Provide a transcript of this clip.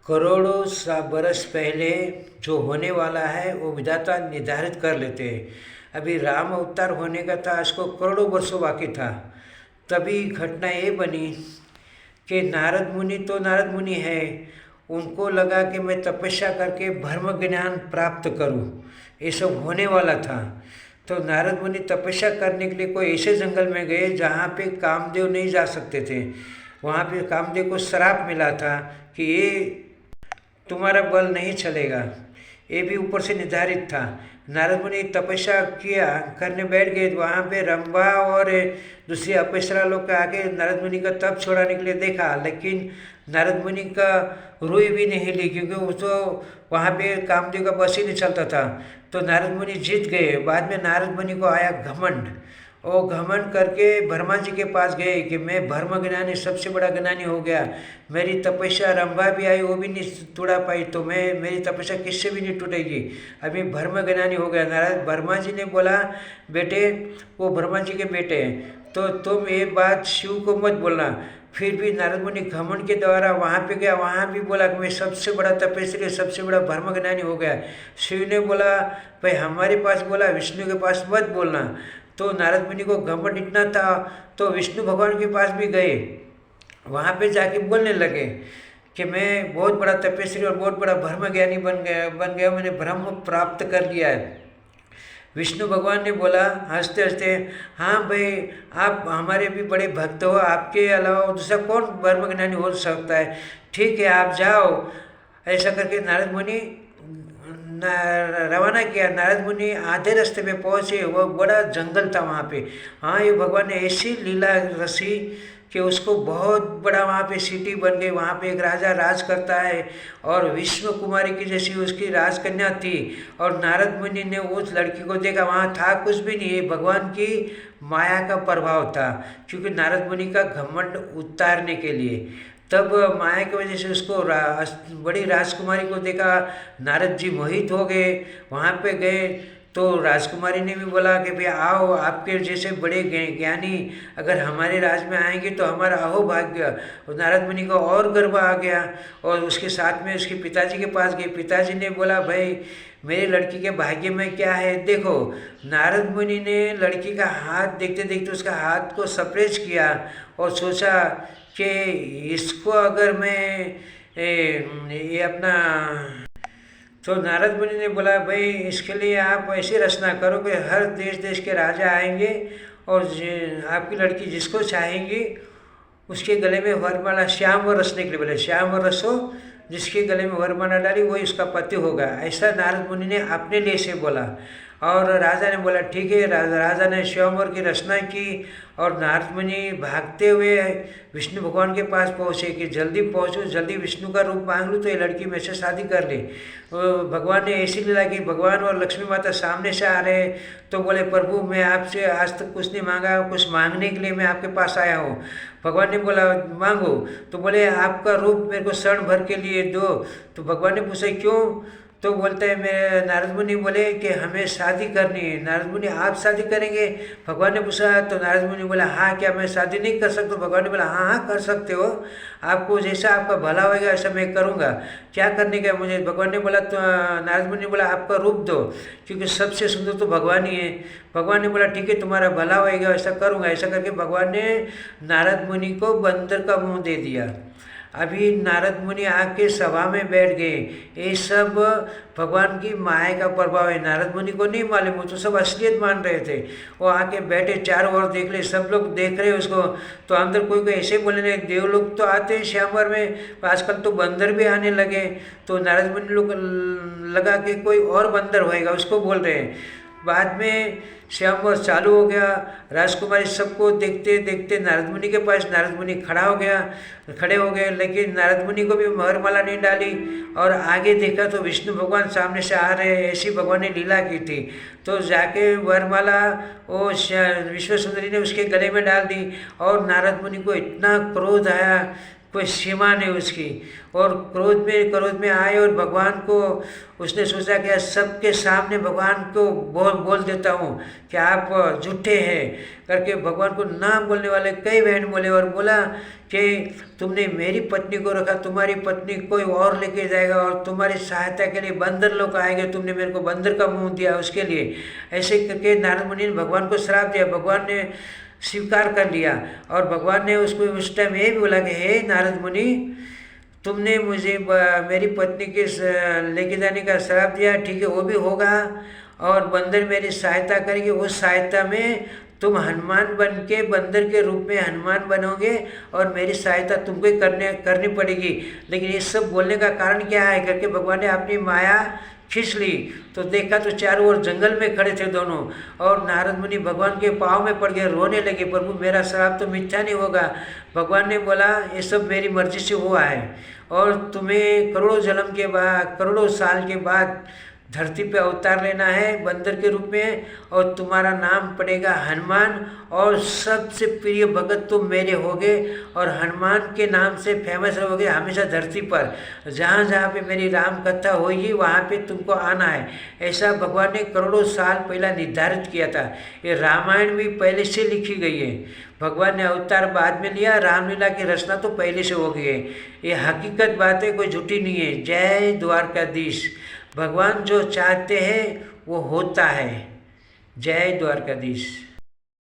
करोड़ों सा बरस पहले जो होने वाला है वो विधाता निर्धारित कर लेते हैं। अभी राम अवतार होने का था, उसको करोड़ों वर्षों बाकी था। तभी घटना ये बनी कि नारद मुनि है, उनको लगा कि मैं तपस्या करके ब्रह्म ज्ञान प्राप्त करूं, ये सब होने वाला था। तो नारद मुनि तपस्या करने के लिए कोई ऐसे जंगल में गए जहाँ पे कामदेव नहीं जा सकते थे। वहाँ पे कामदेव को श्राप मिला था कि ये तुम्हारा बल नहीं चलेगा, ये भी ऊपर से निर्धारित था। नारद मुनि तपस्या किया, करने बैठ गए। वहाँ पे रंभा और दूसरी अप्सरा लोग आके नारद मुनि का तप छोड़ाने के लिए देखा, लेकिन नारद मुनि का रुई भी नहीं हिली, क्योंकि वो तो वहाँ पे कामदेव का बस ही नहीं चलता था। तो नारद मुनि जीत गए। बाद में नारद मुनि को आया घमंड। वो घमंड करके ब्रह्मा जी के पास गए कि मैं ब्रह्म ज्ञानी, सबसे बड़ा ज्ञानी हो गया। मेरी तपस्या रंभा भी आई, वो भी नहीं टूटा पाई, तो मेरी तपस्या किससे भी नहीं टूटेगी। अभी ब्रह्म ज्ञानी हो गया। नारद ब्रह्मा जी ने बोला, बेटे, वो ब्रह्मा जी के बेटे हैं, तो तुम ये बात शिव को मत बोलना। फिर भी नारद मुनि घमंड के द्वारा वहाँ पे गया, वहाँ भी बोला कि मैं सबसे बड़ा तपस्वी, सबसे बड़ा ब्रह्म ज्ञानी हो गया। शिव ने बोला, भाई हमारे पास बोला, विष्णु के पास मत बोलना। तो नारद मुनि को घमंड इतना था, तो विष्णु भगवान के पास भी गए। वहाँ पे जाके बोलने लगे कि मैं बहुत बड़ा तपस्वी और बहुत बड़ा ब्रह्म ज्ञानी बन गया, मैंने ब्रह्म प्राप्त कर लिया है। विष्णु भगवान ने बोला हंसते हंसते, हाँ भाई, आप हमारे भी बड़े भक्त हो, आपके अलावा दूसरा कौन ब्रह्म ज्ञानी हो सकता है, ठीक है आप जाओ। ऐसा करके नारद मुनि रवाना किया। नारद मुनि आधे रास्ते पे पहुँचे, वो बड़ा जंगल था वहाँ पे। हाँ, ये भगवान ने ऐसी लीला रची कि उसको बहुत बड़ा वहाँ पे सिटी बन गई। वहाँ पे एक राजा राज करता है और विष्णु कुमारी की जैसी उसकी राजकन्या थी। और नारद मुनि ने उस लड़की को देखा, वहाँ था कुछ भी नहीं, ये भगवान की माया का प्रभाव था, क्योंकि नारद मुनि का घमंड उतारने के लिए। तब माया की वजह से उसको बड़ी राजकुमारी को देखा, नारद जी मोहित हो गए। वहाँ पे गए तो राजकुमारी ने भी बोला कि भाई आओ, आपके जैसे बड़े ज्ञानी अगर हमारे राज में आएंगे तो हमारा अहोभाग्य। और नारद मुनि को और गर्व आ गया और उसके साथ में उसके पिताजी के पास गए। पिताजी ने बोला, भाई मेरी लड़की के भाग्य में क्या है देखो। नारद मुनि ने लड़की का हाथ देखते देखते उसका हाथ को सप्रेज किया और सोचा कि इसको अगर मैं ये अपना, तो नारद मुनि ने बोला, भाई इसके लिए आप ऐसी रचना करो कि हर देश देश के राजा आएंगे और आपकी लड़की जिसको चाहेंगी उसके गले में वरमाला, श्याम वर रचने के लिए बोले, श्याम वर रसो, जिसके गले में वरमाला डाली वही उसका पति होगा। ऐसा नारद मुनि ने अपने लिए से बोला। और राजा ने बोला ठीक है। राजा ने स्वयंवर की रचना की और नारद मुनि भागते हुए विष्णु भगवान के पास पहुँचे कि जल्दी पहुँचो, जल्दी विष्णु का रूप मांग लूँ तो ये लड़की मेरे से शादी कर ले। भगवान ने ऐसी लीला की, भगवान और लक्ष्मी माता सामने से आ रहे तो बोले, प्रभु मैं आपसे आज तक कुछ नहीं मांगा, कुछ मांगने के लिए मैं आपके पास आया हूँ। भगवान ने बोला मांगो, तो बोले आपका रूप मेरे को क्षण भर के लिए दो। तो भगवान ने पूछा क्यों, तो बोलते हैं, मैं नारद मुनि बोले कि हमें शादी करनी है। नारद मुनि आप शादी करेंगे? भगवान ने पूछा तो नारद मुनि बोला हाँ, क्या मैं शादी नहीं कर सकता? भगवान ने बोला हाँ हाँ कर सकते हो, आपको जैसा आपका भला होगा ऐसा मैं करूँगा, क्या करने का मुझे। भगवान ने बोला, तो नारद मुनि ने बोला आपका रूप दो, क्योंकि सबसे सुंदर तो भगवान ही है। भगवान ने बोला ठीक है, तुम्हारा भला होएगा ऐसा करूँगा। ऐसा करके भगवान ने नारद मुनि को बंदर का मुँह दे दिया। अभी नारद मुनि आके सभा में बैठ गए। ये सब भगवान की माया का प्रभाव है। नारद मुनि को नहीं मालूम, वो तो सब असलियत मान रहे थे। वो आके बैठे, चारों ओर देख रहे, सब लोग देख रहे उसको। तो अंदर कोई कोई ऐसे बोलने लगे, देव लोग तो आते हैं श्यामवर में, आजकल तो बंदर भी आने लगे। तो नारद मुनि लोग लगा कि कोई और बंदर होएगा, उसको बोल रहे हैं। बाद में श्यामवर चालू हो गया। राजकुमारी सबको देखते देखते नारद मुनि के पास, नारद मुनि खड़े हो गए, लेकिन नारद मुनि को भी वरमाला नहीं डाली। और आगे देखा तो विष्णु भगवान सामने से आ रहे, ऐसी भगवान ने लीला की थी। तो जाके वरमाला वो विश्व सुंदरी ने उसके गले में डाल दी। और नारद मुनि को इतना क्रोध आया कोई सीमा नहीं उसकी। और क्रोध में आए और भगवान को उसने सोचा कि सबके सामने भगवान को बोल देता हूँ कि आप झूठे हैं करके भगवान को ना बोलने वाले कई बहन बोले और बोला कि तुमने मेरी पत्नी को रखा, तुम्हारी पत्नी कोई और लेके जाएगा और तुम्हारी सहायता के लिए बंदर लोग आएंगे, तुमने मेरे को बंदर का मुंह दिया उसके लिए। ऐसे करके नारद मुनि ने भगवान को श्राप दिया। भगवान ने स्वीकार कर लिया और भगवान ने उसको उस टाइम ये भी बोला कि हे नारद मुनि, तुमने मुझे मेरी पत्नी के लेके जाने का श्राप दिया, ठीक है वो भी होगा और बंदर मेरी सहायता करेगी, उस सहायता में तुम हनुमान बन के बंदर के रूप में हनुमान बनोगे और मेरी सहायता तुमको ही करनी पड़ेगी। लेकिन ये सब बोलने का कारण क्या है करके भगवान ने अपनी माया खींच ली तो देखा तो चारों ओर जंगल में खड़े थे दोनों और नारद मुनि भगवान के पाँव में पड़ गए, रोने लगे, प्रभु मेरा श्राप तो मिथ्या नहीं होगा। भगवान ने बोला ये सब मेरी मर्जी से हुआ है और तुम्हें करोड़ों साल के बाद धरती पे अवतार लेना है बंदर के रूप में और तुम्हारा नाम पड़ेगा हनुमान और सबसे प्रिय भगत तुम मेरे होगे और हनुमान के नाम से फेमस रहोगे हमेशा धरती पर। जहाँ जहाँ पे मेरी राम कथा होगी वहाँ पे तुमको आना है। ऐसा भगवान ने करोड़ों साल पहला निर्धारित किया था। ये रामायण भी पहले से लिखी गई है। भगवान ने अवतार बाद में लिया, रामलीला की रचना तो पहले से हो गई है। ये हकीकत बात है, कोई झूठी नहीं है। जय द्वारकाधीश। भगवान जो चाहते हैं वो होता है। जय द्वारकाधीश।